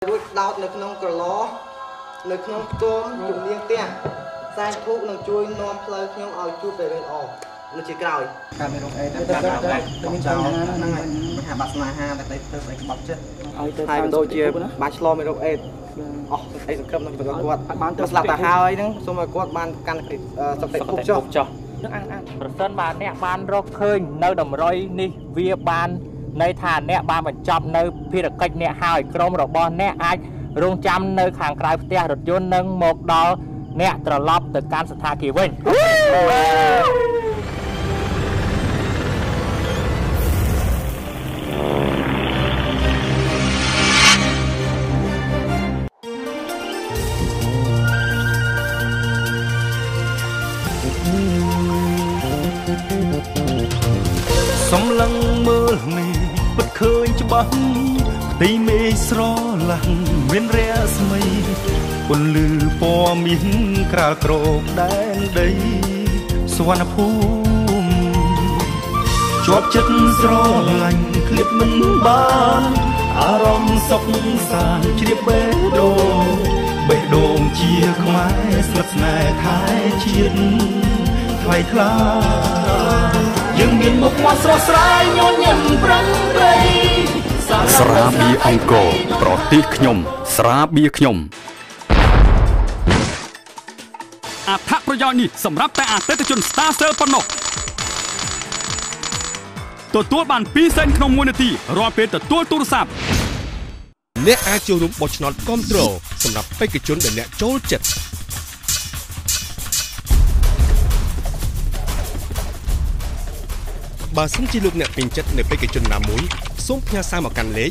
រួចដោតនៅក្នុងក្រឡនៅក្នុងខ្ទមជំនាញទាំងសែនធូបនឹងជួយនាំផ្លូវខ្ញុំឲ្យជួបតែរឿងល្អនៅជាក្រោយការមានរោគអេតែមានបញ្ហាហ្នឹងហើយបញ្ហាបាត់ស្នេហាតែទៅធ្វើឲ្យក្បត់ចិត្តឲ្យទៅហើយដូចជាបានឆ្លងមានរោគអេអស់អីសង្ឃឹមនឹងគាត់បានទៅស្លាប់ទៅហើយហ្នឹងសូមឲ្យគាត់បានកាន់សុខភាពចុះប្រសិនបើអ្នកបានរកឃើញនៅតម្រុយនេះវាបានន័យថាអ្នកបានបញ្ចប់នៅភារកិច្ចអ្នកហើយក្រុមរបស់អ្នកអាចរងចាំនៅខាងក្រៅផ្ទះរថយន្តនឹងមកដល់អ្នកត្រឡប់ទៅកាន់ស្ថានភាពវិញសំឡឹងមើលមេពិតឃើញច្បាស់ផ្ទៃមេឃស្រឡាំងមានរស្មីពន្លឺពណ៌មាសក្រាលក្រោកដែនដីសវណ្ណភូមិជាប់ចិត្តស្រឡាញ់ឃ្លាតមិនបានអារម្មណ៍សុខសាន្តជ្រាបបេះដូងជាខ្មែរស្និទ្ធស្នេហ៍ថែជាតិថ្លៃថ្លាយើងមានមុខមាត់ស្រស់ស្រាយញញឹមប្រឹងប្រែងស្រាបៀរអង្គរប្រទេសខ្ញុំស្រាបៀរខ្ញុំអត្ថប្រយោជន៍នេះសម្រាប់តែអតិថិជន Star Cell ប៉ុណ្ណោះទទួលបាន2សេនក្នុង1នាទីរាល់ពេលទទួលទូរស័ព្ទអ្នកអាចចូលរួមបោះឆ្នោតគាំទ្រសម្រាប់បេក្ខជនដែលអ្នកចូលចិត្តបើសិនជាលោកអ្នកពេញចិត្តនៅបេក្ខជនណាមួយសូមផ្ញើសារមកកាន់លេខ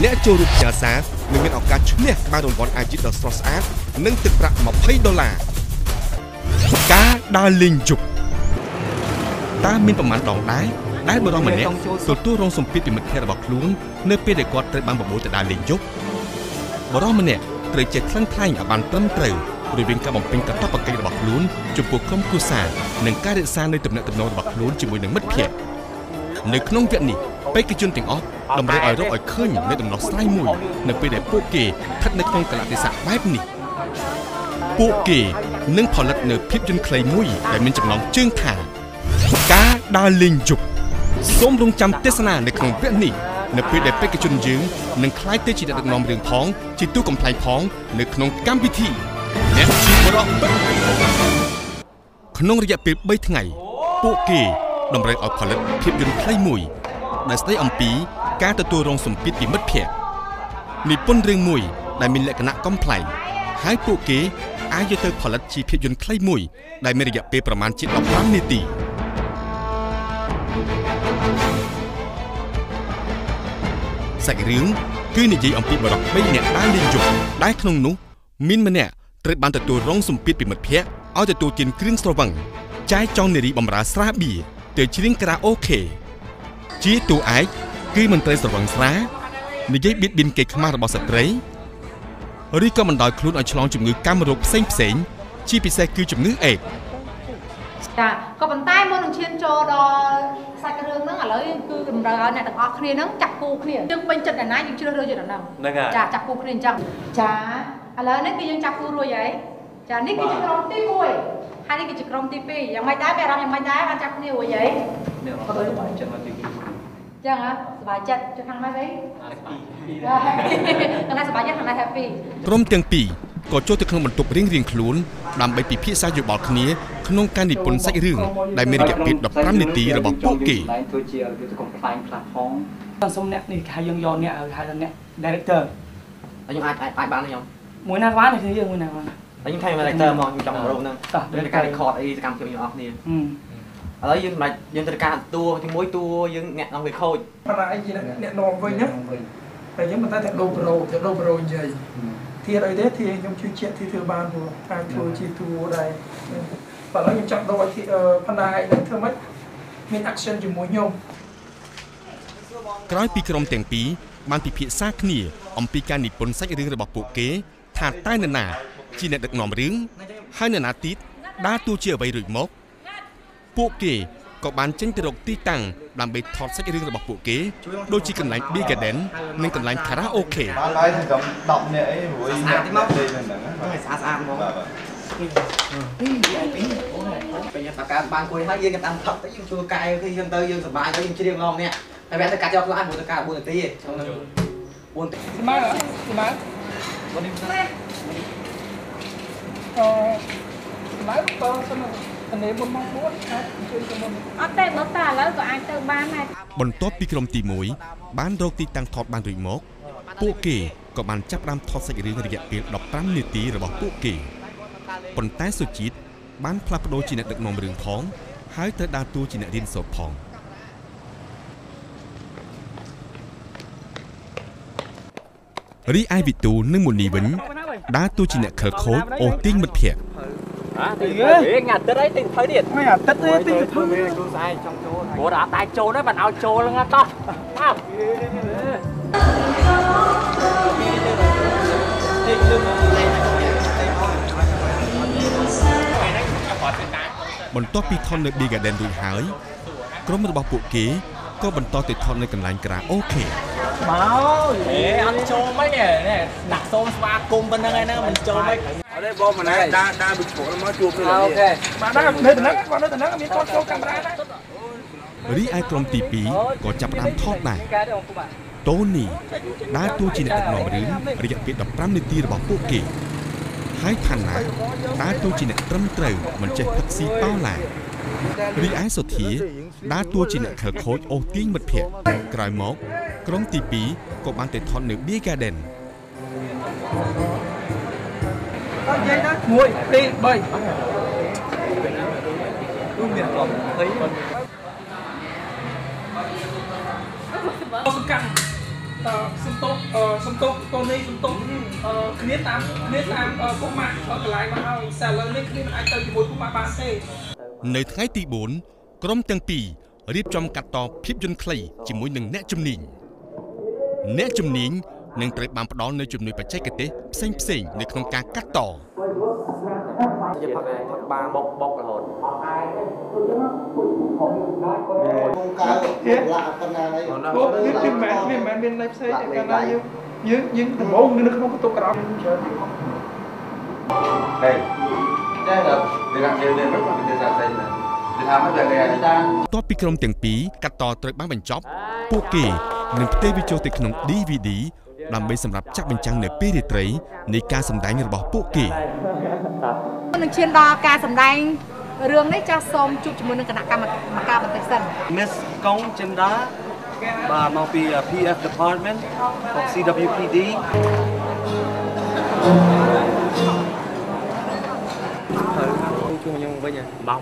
អ្នកចូលរួមផ្ញើសារនឹងមានឱកាសឈ្នះបានរង្វាន់អាជីពដ៏ស្រស់ស្អាតនិងទឹកប្រាក់$20ការដើរលេងយប់តើមានប្រមាណដងដែរដែលបរិសម្នាក់ទទួលរងសម្ពាធពីមិត្តភ័ក្តិរបស់ខ្លួននៅពេលដែលគាត់ត្រូវបានបបួលទៅដើរលេងយប់បរិសម្នាក់ត្រូវចេះថ្លឹងថ្លែងឲ្យបានត្រឹមត្រូវរវាងការបំពេញកាតព្វកិច្ចរបស់ខ្លួនចំពោះក្រុមគ្រួសារនិងការរក្សានៅទំនាក់ទំនងរបស់ខ្លួនជាមួយនឹងមិត្តភ័ក្តិនៅក្នុងវគ្គនេះបេក្ខជនទាំងអស់តម្រូវឲ្យរកឲ្យឃើញនៅដំណោះស្រាយមួយនៅពេលដែលពួកគេស្ថិតនៅក្នុងកលៈទេសៈបែបនេះពួកគេនឹងផលិតនៅភាពយន្តខ្លីមួយដែលមានចំណងជើងថាការដើរលេងយប់សូមរងចាំទេសនានៅក្នុងវគ្គនេះនៅពេលដែលបេក្ខជនយើងនឹងក្លាយទៅជាអ្នកដឹកនាំរឿងផងជាតួកំប្លែងផងនៅក្នុងកម្មវិធីអ្នកជាបរិបទក្នុងរយៈពេល3ថ្ងៃពួកគេតម្រូវឲ្យផលិតភាពយន្តខ្លីមួយដែលស្ដីអំពីការទទួលរងសម្ពាធពីមិត្តភ័ក្តិនិពន្ធរឿងមួយដែលមានលក្ខណៈកំប្លែងហើយពួកគេអាចយកទៅផលិតជាភាពយន្តខ្លីមួយដែលមានរយៈពេលប្រមាណជា15នាទីសាច់រឿងគឺនិយាយអំពីបរិបទ3នាក់ដើរលេងយប់ដែលក្នុងនោះមានម្នាក់ត្រូវបានទទួលរងសម្ពាធពីមិត្តភ័ក្តិឲ្យទទួលទានគ្រឿងស្រវឹងចែកចង់នារីបម្រើស្រាបៀរទៅច្រៀងខារ៉ាអូខេជាតួឯកគឺមន្ត្រីស្រវឹងស្រានិយាយបៀតបៀនកេរ្តិ៍ខ្មាស់របស់ស្ត្រីឬក៏បណ្ដោយខ្លួនឲ្យឆ្លងជំងឺកាមរោគផ្សេងជាពិសេសគឺជំងឺអេដស៍ចាក៏ប៉ុន្តែមុននឹងឈានចូលដល់សាច់រឿងហ្នឹងឥឡូវគឺតម្រូវឲ្យអ្នកទាំងអស់គ្នាហ្នឹងចាក់គូគ្នាយើងពេញចិត្តណាយើងជ្រើសរើសយកដល់ហ្នឹងចាចាក់គូគ្នាអញ្ចឹងចាឥឡូវនេះគឺយើងចាក់គូរួចហើយចានេះគឺជាក្រុមទី1ហើយនេះគឺជាក្រុមទី2យ៉ាងម៉េចដែរមានអារម្មណ៍យ៉ាងម៉េចដែរបានចាក់គ្នារួចហើយនេះអត់ទៅបាយចិត្តមកទី2ចឹងហ៎សប្បាយចិត្តចុះខាងណាវិញ happy ខាងណាសប្បាយចិត្តខាងណា happy ក្រុមទាំងពីរក៏ចូលទៅក្នុងបន្ទប់រៀងខ្លួនដើម្បីពិភាក្សាយោបល់គ្នាក្នុងការនិពន្ធសាច់រឿងដែលមានរយៈពេល15នាទីរបស់ពួកគេធ្វើជាវាទៅកំ pl ែងខ្លះផងសុំអ្នកនេះហៅយើងយកអ្នកហៅថាអ្នក director ហើយខ្ញុំអាចបានទេខ្ញុំមួយណាបានគឺយើងមួយណាបានហើយខ្ញុំថៃ director មកខ្ញុំចង់រកហ្នឹងទៅការ record អីសកម្មភាពយើងអស់គ្នាឥឡូវយើងសម្រាប់យើងត្រូវការតួទី1តួយើងអ្នកនាំវាខូចប៉ុន្តែឯងជាអ្នកនាំវិញណាតែយើងមិនតែដូរប្រូនិយាយធាតអីទេធាខ្ញុំជឿជាក់ធាធ្វើបានព្រោះអាចធ្វើជាតួដែរបើឥឡូវខ្ញុំចង់ដូរឲ្យប៉ុន្តែឯងធ្វើម៉េចមាន action ជាមួយខ្ញុំក្រោយពីក្រុមទាំងពីរបានពិភាក្សាគ្នាអំពីការនិពន្ធសាច់រឿងរបស់ពួកគេថាតើនរណាជាអ្នកដឹកនាំរឿងហើយនរណាទៀតដើរតួជាអ្វីរួចមកពួកគេ ក៏បានចេញទៅរកទីតាំងដើម្បីថតសាច់រឿងរបស់ពួកគេដូចជាកន្លែង Big Garden និងកន្លែង Karaoke បានហើយខ្ញុំ10នាក់អីរួយអ្នកទេហ្នឹងស្អាតហ្មងពេលយើងតការបានគួយហើយយើងតាមថប់ទៅយើងជួកាយគឺយើងទៅយើងសប្បាយទៅយើងជ្រៀងឡងនេះតែវាទៅកាត់យកខ្លះមួយតការ4នាទីទេក្នុងនឹង4នាទីស្មើวันนี้lại có xong anh em muốn mong muốnជួយទៅមុនអត់ទេបើតាឥឡូវក៏អាចទៅបានដែរបន្ទាប់ពីក្រុមទី1បានរកទីតាំងថតបានរួចមកពួកគេក៏បានចាប់ផ្ដើមថតសាច់រឿងរយៈពេល15នាទីរបស់ពួកគេប៉ុន្តែសុជីតបានផ្លាស់ប្ដូរជាអ្នកដឹកនាំរឿងផងហើយត្រូវដើរតួជាអ្នករៀនសូត្រផងរីឯវិទូនិងមូនីវិញដើរតួជាអ្នកខិលខូចអូសទាញមិត្តភក្តិងាត់ទឹកអីទិញទៅទៀតអាទឹកទេទិញទៅធ្វើគ្រូស្អែកចង់ចូលព្រោះដល់តែចូលហ្នឹងមិនឲ្យចូលហ្នឹងតោះមកបន្ទាប់ពីថតនៅ Big Garden រួចហើយក្រុមរបស់ពួកគេក៏បន្តទៅថតនៅកន្លែង Karaoke មកអត់ចូលមិននេះដាក់សូមស្វាគមន៍ប៉ុណ្្នឹងឯហ្នឹងមិនចូលមិនអត់ទេបងម្នាក់ដើរពីព្រោះមកជួបគ្នាអូខេបាទនៅតំណែងគាត់នៅតំណែងមានគាត់ចូលកាមេរ៉ាដែររីឯក្រុមទី2ក៏ចាប់ផ្ដើមថតដែរតូនីដើរតួជាអ្នកដឹកនាំរឿងរយៈពេល15នាទីរបស់ពួកគេហើយផាណាដើរតួជាអ្នកត្រឹមត្រូវមិនចេះផឹកស៊ីប៉ោឡារីឯសុធាដើរតួជាអ្នកខិលខូចអូសទាញមិត្តភក្តិក្រោយមកក្រុមទី2ក៏បានទៅថតនៅ Big Garden អត់និយាយណា1 2 3ទូមានកំភៃសំខាន់សំតុកតូនីសំតុកគ្នាតាមពុកម៉ាក់កន្លែងមកហើយតែឥឡូវនេះគ្នាមិនអាចទៅជាមួយពុកម៉ាក់បានទេនៅថ្ងៃទី4ក្រុមទាំងពីររៀបចំកាត់តភាពយន្តខ្លីជាមួយនឹងអ្នកជំនាញនឹងត្រូវបានផ្ដល់នូវជំនួយបច្ចេកទេសផ្សេងៗនៅក្នុងការកាត់តយើងផឹកបានបុករហូតក្នុងការឡាប៉ុណ្ណាហើយមានន័យផ្សេងតែកាលណាយើងដំបូងនៅក្នុងបន្ទប់ក្រោមច្រើនហេតែដល់យើងមិនបានទៅសាស្ត្រទេគឺថាមិនដែលអាចារ្យតបពីក្រុមទាំងពីរកាត់តត្រូវបានបញ្ចប់ពួកគេនឹងផ្ទេរវាចូលទៅក្នុង DVD ដើម្បីសម្រាប់ចាក់បញ្ចាំងនៅពេលរាត្រីនៃការសម្ដែងរបស់ពួកគេនឹងឈានដល់ការសម្ដែងរឿងនេះចាស់សូមជួបជាមួយនឹងគណៈកម្មការបន្តិចសិន Miss កុងចិនដាបាទមកពី PF Department of CWPD ខ្ញុំវិញមក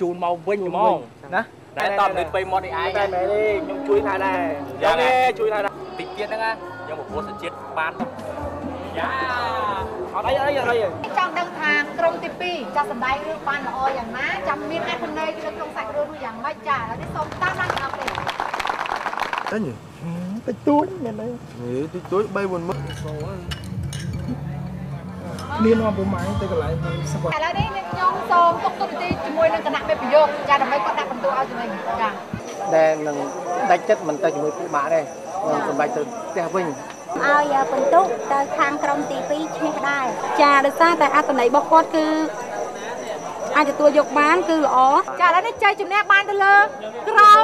ជូនមកវិញហ្មងណាតែតបនេះទៅមកនេះឯងតែមែនទេខ្ញុំជួយថែដែរយ៉ាងនេះជួយថែដែរតិចទៀតហ្នឹងណាយើងប្រពោះសជាតិបានយ៉ាអត់អីចង់ដឹងថាក្រុមទី2ចាស់សម្ដែងរឿងបានល្អយ៉ាងណាចាំមានអត្ថន័យនៅក្នុងសាច់រឿងយ៉ាងម៉េចចាឥឡូវនេះសូមតាមដល់អ្នកនេះតិចតួចមែនទេតិចតួច3 4ម៉ឺនមានមកប្រហែលទៅកន្លែងសប្បាយឥឡូវនេះខ្ញុំសូមទុកទូរទស្សន៍ជាមួយនឹងគណៈមេប្រយោគចាដើម្បីគាត់ដាក់បន្ទូឲ្យចំណេញចាដែលនឹងដាច់ចិត្តមិនទៅជាមួយពួកម៉ាក់ទេខ្ញុំសម្រាប់ទៅផ្ទះវិញឲ្យបន្ទុកទៅខាងក្រុមទី2ឈ្នះដែរចាដោយសារតែអត្ថន័យរបស់គាត់គឺអាចទទួលយកបានគឺល្អចាឥឡូវនេះចៃជំនះបានទៅលើក្រុម